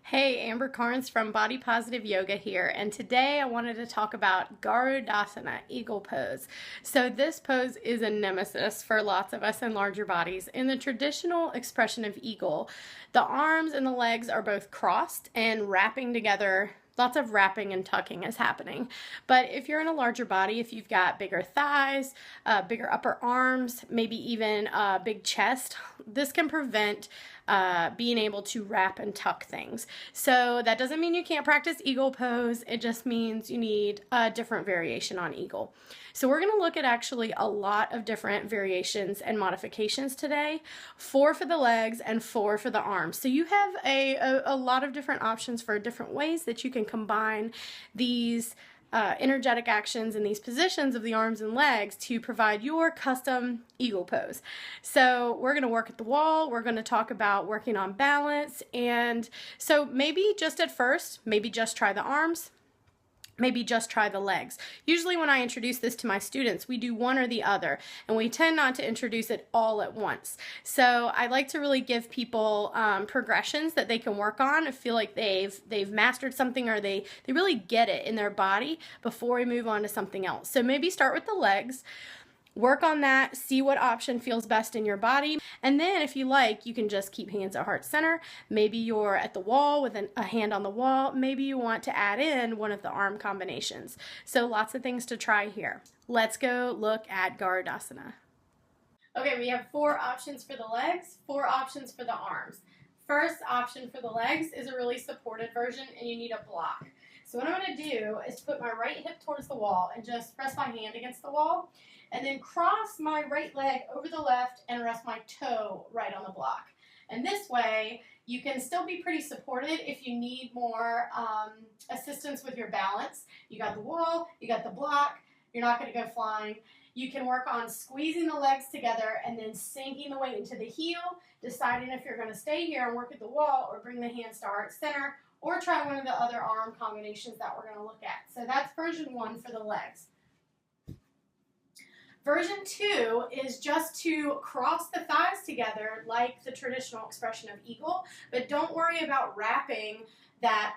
Hey, Amber Carnes from Body Positive Yoga here, and today I wanted to talk about Garudasana, eagle pose. So, this pose is a nemesis for lots of us in larger bodies. In the traditional expression of eagle, the arms and the legs are both crossed and wrapping together. Lots of wrapping and tucking is happening. But if you're in a larger body, if you've got bigger thighs, bigger upper arms, maybe even a big chest, this can prevent being able to wrap and tuck things. So that doesn't mean you can't practice eagle pose. It just means you need a different variation on eagle. So we're going to look at actually a lot of different variations and modifications today, 4 for the legs and 4 for the arms. So you have a lot of different options for different ways that you can combine these energetic actions in these positions of the arms and legs to provide your custom eagle pose. So we're going to work at the wall, we're going to talk about working on balance, and so maybe just at first, maybe just try the arms, maybe just try the legs. Usually when I introduce this to my students, we do one or the other, and we tend not to introduce it all at once. So I like to really give people progressions that they can work on and feel like they've mastered something, or they really get it in their body before we move on to something else. So maybe start with the legs. Work on that, see what option feels best in your body, and then if you like, you can just keep hands at heart center. Maybe you're at the wall with a hand on the wall. Maybe you want to add in one of the arm combinations. So lots of things to try here. Let's go look at Garudasana. Okay, we have 4 options for the legs, 4 options for the arms. First option for the legs is a really supported version, and you need a block. So what I'm going to do is put my right hip towards the wall and just press my hand against the wall, and then cross my right leg over the left and rest my toe right on the block. And this way, you can still be pretty supported if you need more assistance with your balance. You got the wall, you got the block, you're not going to go flying. You can work on squeezing the legs together and then sinking the weight into the heel, deciding if you're going to stay here and work at the wall or bring the hands to heart center, or try one of the other arm combinations that we're going to look at. So that's version 1 for the legs. Version 2 is just to cross the thighs together like the traditional expression of eagle, but don't worry about wrapping that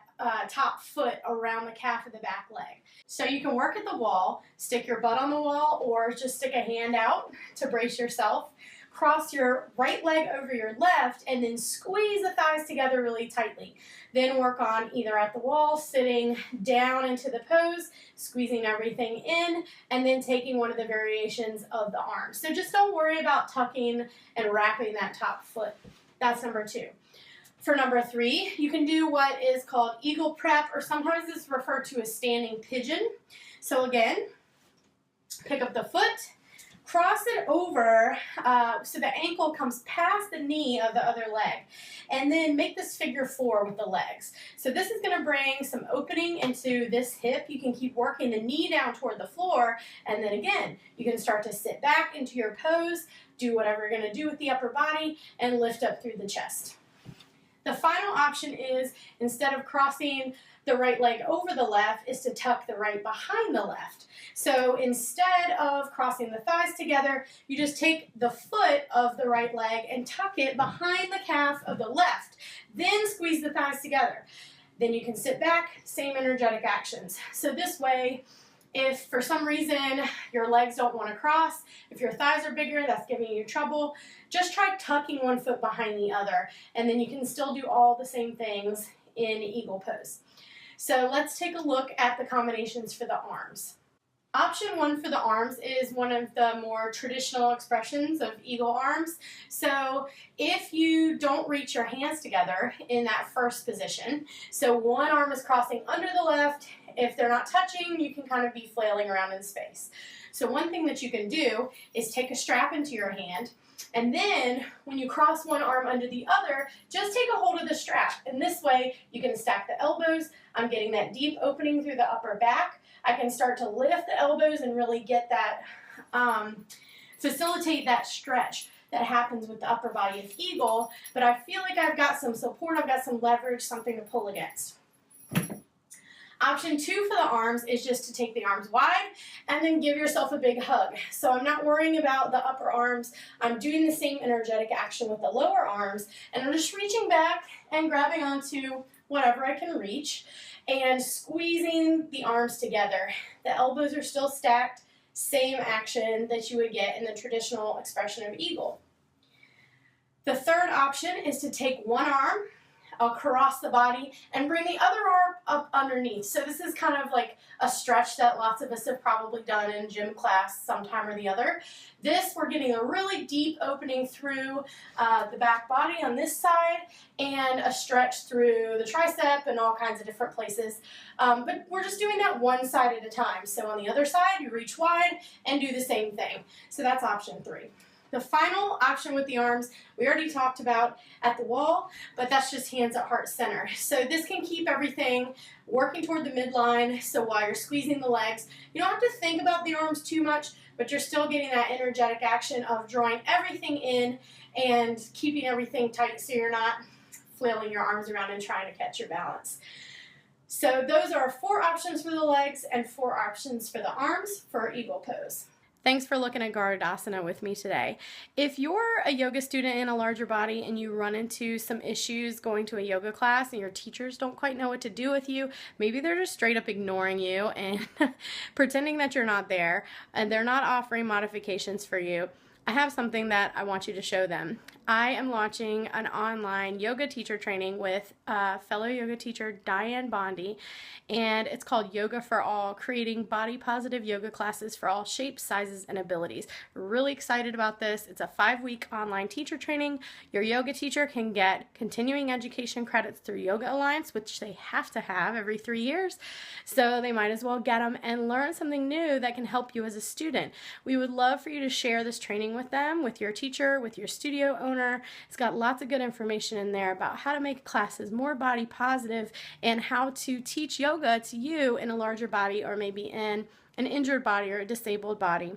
top foot around the calf of the back leg. So you can work at the wall, stick your butt on the wall, or just stick a hand out to brace yourself. Cross your right leg over your left and then squeeze the thighs together really tightly. Then work on either at the wall, sitting down into the pose, squeezing everything in, and then taking one of the variations of the arms. So just don't worry about tucking and wrapping that top foot. That's number 2. For number 3, you can do what is called eagle prep, or sometimes it's referred to as standing pigeon. So again, pick up the foot, cross it over so the ankle comes past the knee of the other leg, and then make this figure 4 with the legs. So this is going to bring some opening into this hip. You can keep working the knee down toward the floor, and then again, you can start to sit back into your pose, do whatever you're going to do with the upper body, and lift up through the chest. The final option is, instead of crossing the right leg over the left, is to tuck the right behind the left. So instead of crossing the thighs together, you just take the foot of the right leg and tuck it behind the calf of the left. Then squeeze the thighs together. Then you can sit back, same energetic actions. So this way, if for some reason your legs don't want to cross, if your thighs are bigger, that's giving you trouble, just try tucking one foot behind the other, and then you can still do all the same things in eagle pose. So let's take a look at the combinations for the arms. Option 1 for the arms is one of the more traditional expressions of eagle arms. So if you don't reach your hands together in that first position, so one arm is crossing under the left, if they're not touching, you can kind of be flailing around in space. So one thing that you can do is take a strap into your hand, and then when you cross one arm under the other, just take a hold of the strap. And this way you can stack the elbows. I'm getting that deep opening through the upper back. I can start to lift the elbows and really get that, facilitate that stretch that happens with the upper body of eagle, but I feel like I've got some support, I've got some leverage, something to pull against. Option 2 for the arms is just to take the arms wide and then give yourself a big hug. So I'm not worrying about the upper arms. I'm doing the same energetic action with the lower arms, and I'm just reaching back and grabbing onto whatever I can reach and squeezing the arms together. The elbows are still stacked, same action that you would get in the traditional expression of eagle. The third option is to take one arm across the body and bring the other arm up underneath. So this is kind of like a stretch that lots of us have probably done in gym class sometime or the other. This, we're getting a really deep opening through the back body on this side and a stretch through the tricep and all kinds of different places. But we're just doing that one side at a time. So on the other side, you reach wide and do the same thing. So that's option 3. The final option with the arms, we already talked about at the wall, but that's just hands at heart center. So this can keep everything working toward the midline, so while you're squeezing the legs, you don't have to think about the arms too much, but you're still getting that energetic action of drawing everything in and keeping everything tight so you're not flailing your arms around and trying to catch your balance. So those are 4 options for the legs and 4 options for the arms for eagle pose. Thanks for looking at Garudasana with me today. If you're a yoga student in a larger body and you run into some issues going to a yoga class and your teachers don't quite know what to do with you, maybe they're just straight up ignoring you and pretending that you're not there, and they're not offering modifications for you, I have something that I want you to show them. I am launching an online yoga teacher training with fellow yoga teacher Diane Bondi, and it's called Yoga for All, creating body positive yoga classes for all shapes, sizes, and abilities. Really excited about this. It's a 5-week online teacher training. Your yoga teacher can get continuing education credits through Yoga Alliance, which they have to have every 3 years, so they might as well get them and learn something new that can help you as a student. We would love for you to share this training with them, with your teacher, with your studio owner. It's got lots of good information in there about how to make classes more body positive and how to teach yoga to you in a larger body or maybe in an injured body or a disabled body.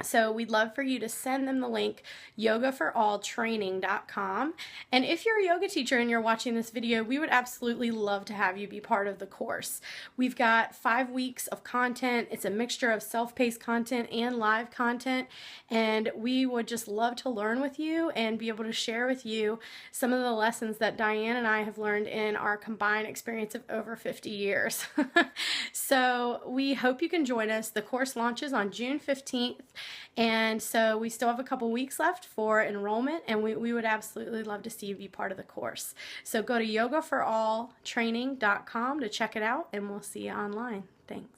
So we'd love for you to send them the link, yogaforalltraining.com. And if you're a yoga teacher and you're watching this video, we would absolutely love to have you be part of the course. We've got 5 weeks of content. It's a mixture of self-paced content and live content. And we would just love to learn with you and be able to share with you some of the lessons that Diane and I have learned in our combined experience of over 50 years. So we hope you can join us. The course launches on June 15th. And so we still have a couple weeks left for enrollment, and we would absolutely love to see you be part of the course. So go to yogaforalltraining.com to check it out, and we'll see you online. Thanks.